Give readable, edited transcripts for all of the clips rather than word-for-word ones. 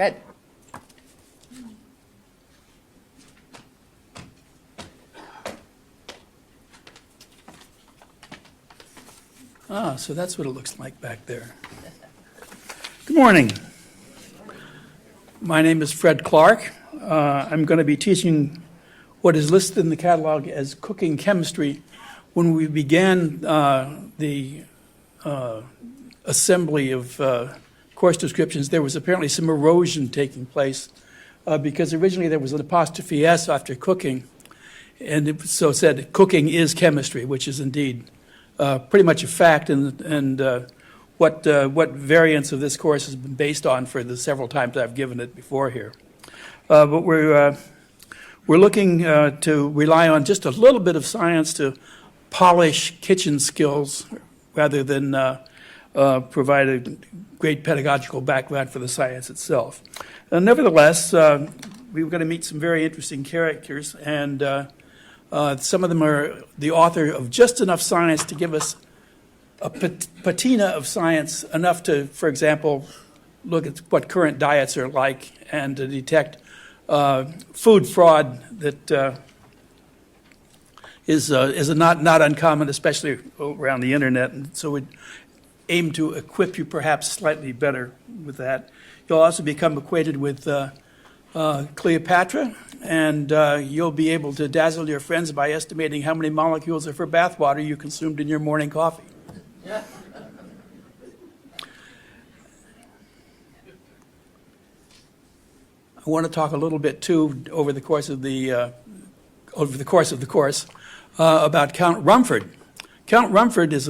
Fred. So that's what it looks like back there. Good morning. My name is Fred Clark. I'm going to be teaching what is listed in the catalog as cooking chemistry. When we began the assembly of course descriptions, there was apparently some erosion taking place because originally there was an apostrophe S after cooking, and it so said cooking is chemistry, which is indeed pretty much a fact, and what variants of this course has been based on for the several times I've given it before here. But we're looking to rely on just a little bit of science to polish kitchen skills rather than provide a great pedagogical background for the science itself. Nevertheless, we were going to meet some very interesting characters, and some of them are the author of just enough science to give us a patina of science, enough to, for example, look at what current diets are like and to detect food fraud that is not uncommon, especially around the internet. And so we aim to equip you perhaps slightly better with that. You'll also become acquainted with Cleopatra, and you'll be able to dazzle your friends by estimating how many molecules of her bathwater you consumed in your morning coffee. I want to talk a little bit too over the course of the course about Count Rumford. Count Rumford is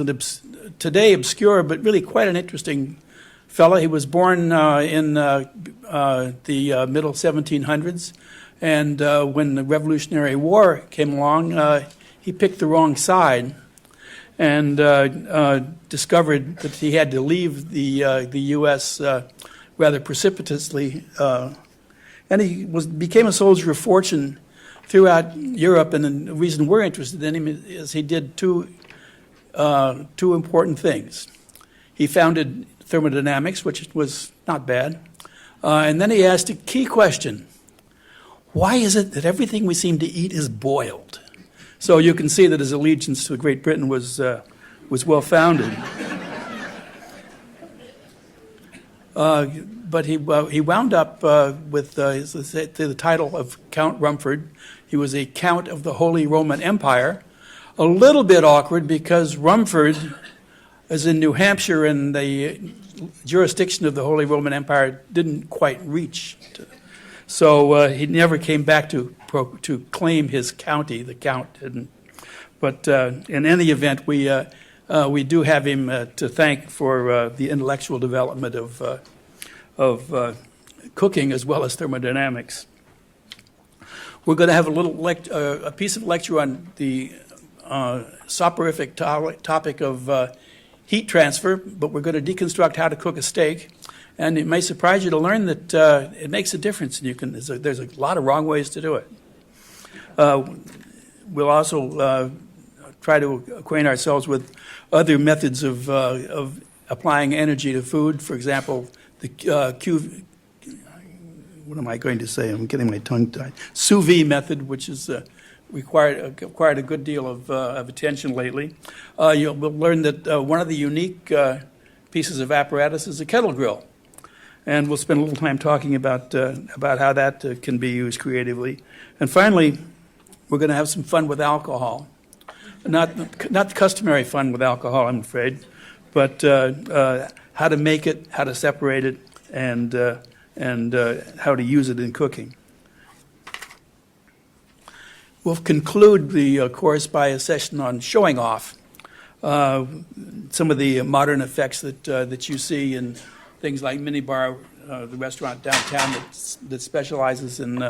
today obscure, but really quite an interesting fellow. He was born in the middle 1700s, and when the Revolutionary War came along, he picked the wrong side and discovered that he had to leave the U.S. Rather precipitously, and he became a soldier of fortune throughout Europe. And the reason we're interested in him is he did two important things. He founded thermodynamics, which was not bad, and then he asked a key question: why is it that everything we seem to eat is boiled? So you can see that his allegiance to Great Britain was well founded. But he wound up with the title of Count Rumford. He was a Count of the Holy Roman Empire. A little bit awkward because Rumford is in New Hampshire, and the jurisdiction of the Holy Roman Empire didn't quite reach. So he never came back to claim his county. The count didn't. But in any event, we do have him to thank for the intellectual development of cooking as well as thermodynamics. We're going to have a piece of lecture on the soporific topic of heat transfer, but we're going to deconstruct how to cook a steak. And it may surprise you to learn that it makes a difference. And there's a lot of wrong ways to do it. We'll also try to acquaint ourselves with other methods of applying energy to food. For example, what am I going to say? I'm getting my tongue tied. Sous vide method, which is acquired a good deal of attention lately. We'll learn that one of the unique pieces of apparatus is a kettle grill. And we'll spend a little time talking about how that can be used creatively. And finally, we're going to have some fun with alcohol. Not customary fun with alcohol, I'm afraid, but how to make it, how to separate it, and how to use it in cooking. We'll conclude the course by a session on showing off some of the modern effects that you see in things like Minibar, the restaurant downtown that specializes in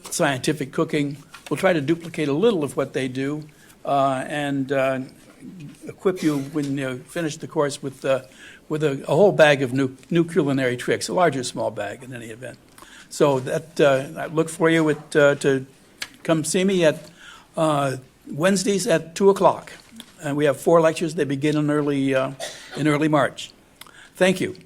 scientific cooking. We'll try to duplicate a little of what they do and equip you when you finish the course with a whole bag of new culinary tricks, a large or small bag in any event. So that I look for you to come see me at Wednesdays at 2 o'clock. And we have 4 lectures. They begin in early March. Thank you.